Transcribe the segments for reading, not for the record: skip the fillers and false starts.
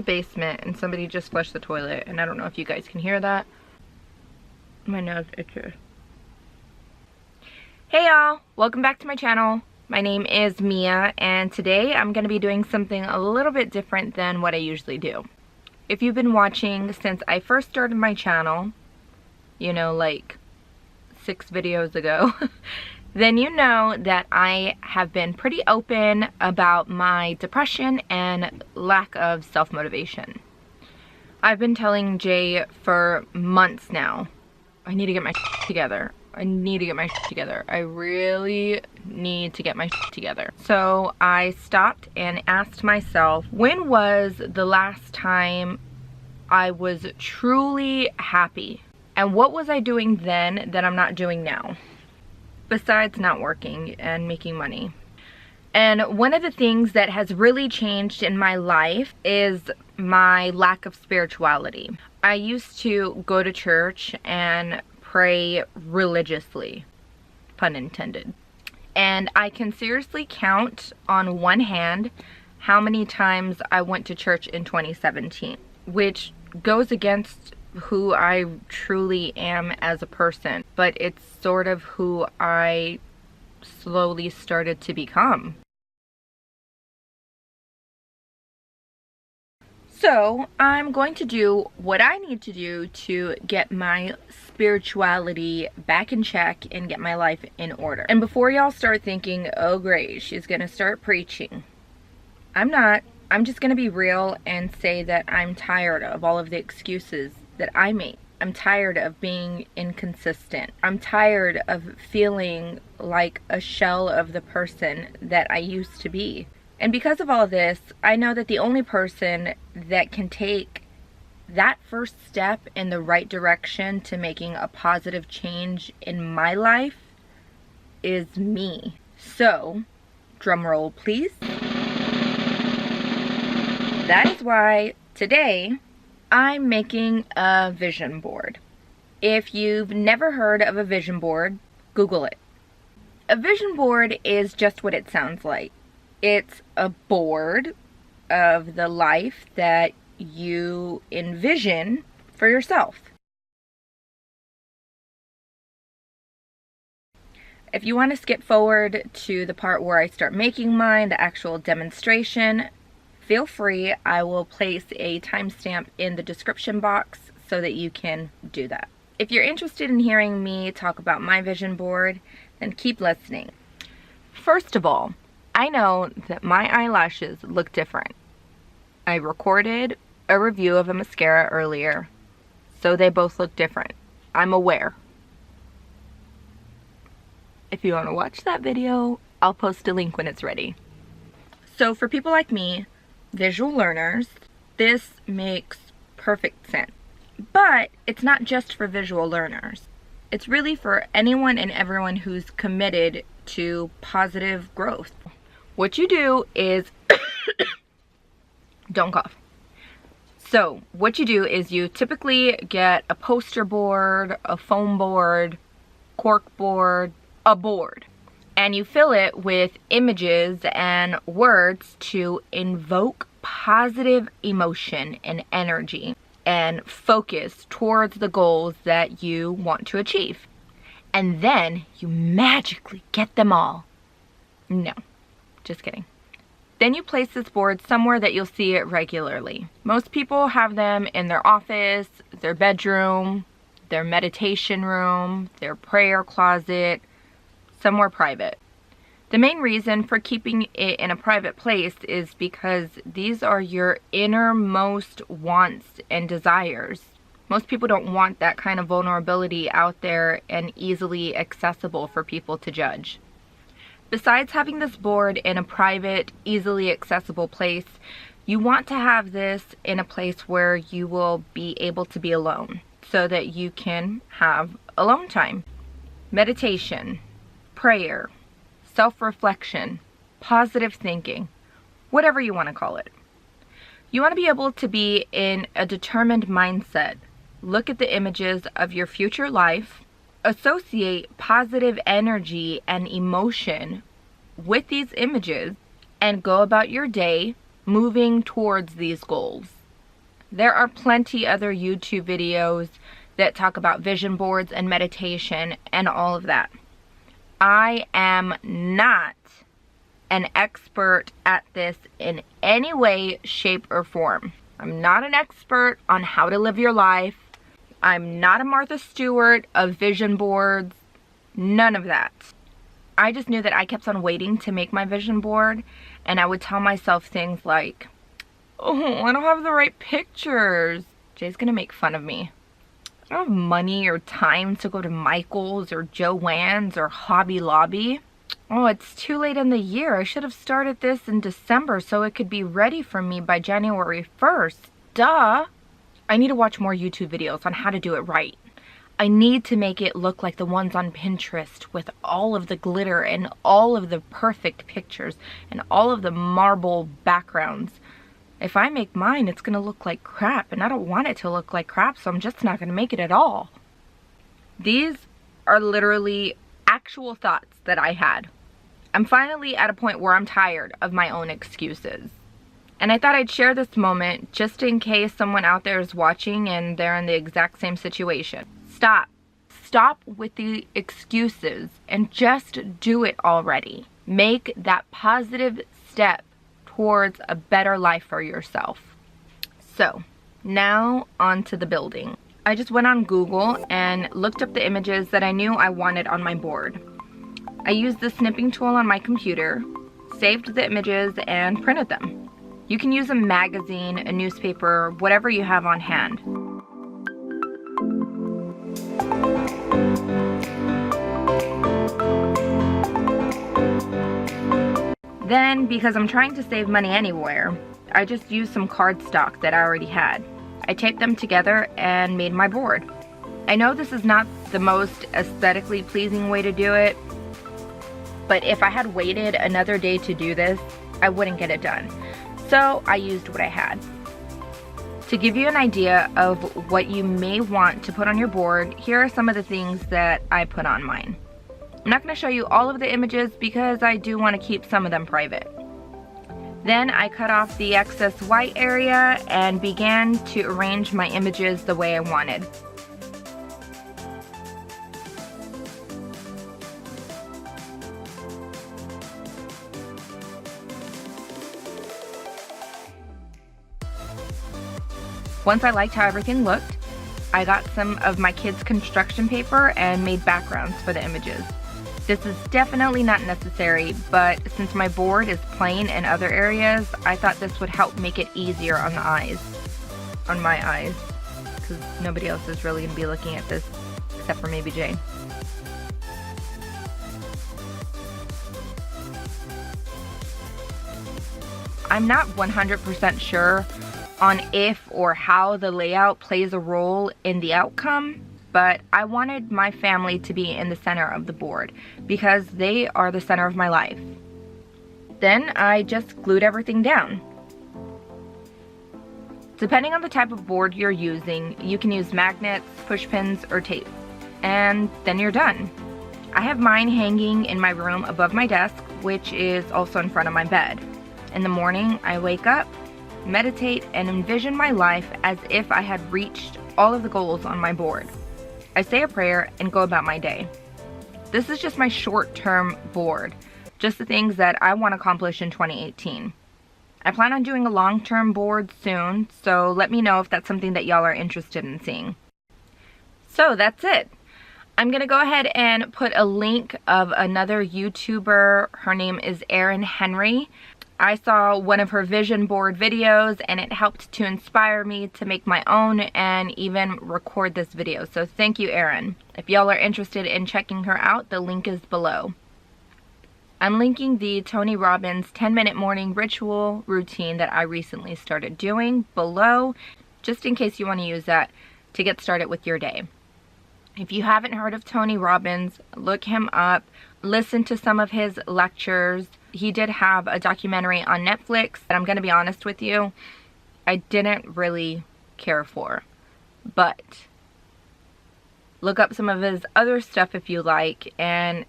basement and somebody just flushed the toilet, and I don't know if you guys can hear that. My nose itches. Hey y'all, welcome back to my channel. My name is Mia, and today I'm going to be doing something a little bit different than what I usually do. If you've been watching since I first started my channel, you know, like 6 videos ago, then you know that I have been pretty open about my depression and lack of self-motivation. I've been telling Jay for months now, I need to get my shit together. I need to get my shit together. I really need to get my shit together. So I stopped and asked myself, when was the last time I was truly happy? And what was I doing then that I'm not doing now? Besides not working and making money. And one of the things that has really changed in my life is my lack of spirituality. I used to go to church and pray religiously, pun intended. And I can seriously count on one hand how many times I went to church in 2017, which goes against who I truly am as a person, but it's sort of who I slowly started to become. So I'm going to do what I need to do to get my spirituality back in check and get my life in order. And before y'all start thinking, oh great, she's gonna start preaching, I'm not. I'm just gonna be real and say that I'm tired of all of the excuses that I make. I'm tired of being inconsistent. I'm tired of feeling like a shell of the person that I used to be. And because of all of this, I know that the only person that can take that first step in the right direction to making a positive change in my life is me. So, drum roll please. That is why today I'm making a vision board. If you've never heard of a vision board, Google it. A vision board is just what it sounds like. It's a board of the life that you envision for yourself. If you want to skip forward to the part where I start making mine, the actual demonstration, feel free. I will place a timestamp in the description box so that you can do that. If you're interested in hearing me talk about my vision board, then keep listening. First of all, I know that my eyelashes look different. I recorded a review of a mascara earlier, so they both look different. I'm aware. If you want to watch that video, I'll post a link when it's ready. So for people like me, visual learners, this makes perfect sense. But it's not just for visual learners. It's really for anyone and everyone who's committed to positive growth. What you do is don't cough. So what you do is you typically get a poster board, a foam board, cork board, a board. And you fill it with images and words to invoke positive emotion and energy and focus towards the goals that you want to achieve. And then you magically get them all. No, just kidding. Then you place this board somewhere that you'll see it regularly. Most people have them in their office, their bedroom, their meditation room, their prayer closet, somewhere private. The main reason for keeping it in a private place is because these are your innermost wants and desires. Most people don't want that kind of vulnerability out there and easily accessible for people to judge. Besides having this board in a private, easily accessible place, you want to have this in a place where you will be able to be alone so that you can have alone time. Meditation, prayer, self-reflection, positive thinking, whatever you want to call it. You want to be able to be in a determined mindset. Look at the images of your future life, associate positive energy and emotion with these images, and go about your day moving towards these goals. There are plenty other YouTube videos that talk about vision boards and meditation and all of that. I am not an expert at this in any way, shape, or form. I'm not an expert on how to live your life. I'm not a Martha Stewart of vision boards. None of that. I just knew that I kept on waiting to make my vision board, and I would tell myself things like, oh, I don't have the right pictures. Jay's gonna make fun of me. I don't have money or time to go to Michael's or Joann's or Hobby Lobby. Oh, it's too late in the year. I should have started this in December so it could be ready for me by January 1st. Duh. I need to watch more YouTube videos on how to do it right. I need to make it look like the ones on Pinterest with all of the glitter and all of the perfect pictures and all of the marble backgrounds. If I make mine, it's gonna look like crap, and I don't want it to look like crap, so I'm just not gonna make it at all. These are literally actual thoughts that I had. I'm finally at a point where I'm tired of my own excuses. And I thought I'd share this moment just in case someone out there is watching and they're in the exact same situation. Stop. Stop with the excuses and just do it already. Make that positive step towards a better life for yourself. So, now on to the building. I just went on Google and looked up the images that I knew I wanted on my board. I used the snipping tool on my computer, saved the images, and printed them. You can use a magazine, a newspaper, whatever you have on hand. Then, because I'm trying to save money anywhere, I just used some cardstock that I already had. I taped them together and made my board. I know this is not the most aesthetically pleasing way to do it, but if I had waited another day to do this, I wouldn't get it done. So I used what I had. To give you an idea of what you may want to put on your board, here are some of the things that I put on mine. I'm not going to show you all of the images because I do want to keep some of them private. Then I cut off the excess white area and began to arrange my images the way I wanted. Once I liked how everything looked, I got some of my kids' construction paper and made backgrounds for the images. This is definitely not necessary, but since my board is plain in other areas, I thought this would help make it easier on the eyes. On my eyes. Because nobody else is really going to be looking at this, except for maybe Jane. I'm not 100% sure on if or how the layout plays a role in the outcome, but I wanted my family to be in the center of the board because they are the center of my life. Then I just glued everything down. Depending on the type of board you're using, you can use magnets, push pins, or tape. And then you're done. I have mine hanging in my room above my desk, which is also in front of my bed. In the morning, I wake up, meditate, and envision my life as if I had reached all of the goals on my board. I say a prayer and go about my day. This is just my short-term board, just the things that I want to accomplish in 2018. I plan on doing a long-term board soon, so let me know if that's something that y'all are interested in seeing. So that's it. I'm going to go ahead and put a link of another YouTuber. Her name is Erin Henry. I saw one of her vision board videos and it helped to inspire me to make my own and even record this video. So thank you, Erin. If y'all are interested in checking her out, the link is below. I'm linking the Tony Robbins 10-minute morning ritual routine that I recently started doing below, just in case you want to use that to get started with your day. If you haven't heard of Tony Robbins, look him up, listen to some of his lectures. He did have a documentary on Netflix that I'm going to be honest with you, I didn't really care for. But look up some of his other stuff if you like and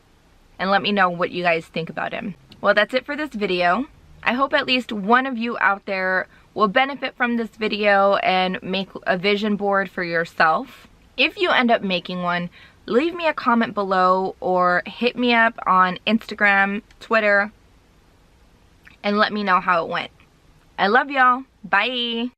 let me know what you guys think about him. Well, that's it for this video. I hope at least one of you out there will benefit from this video and make a vision board for yourself. If you end up making one, leave me a comment below or hit me up on Instagram, Twitter, and let me know how it went. I love y'all. Bye.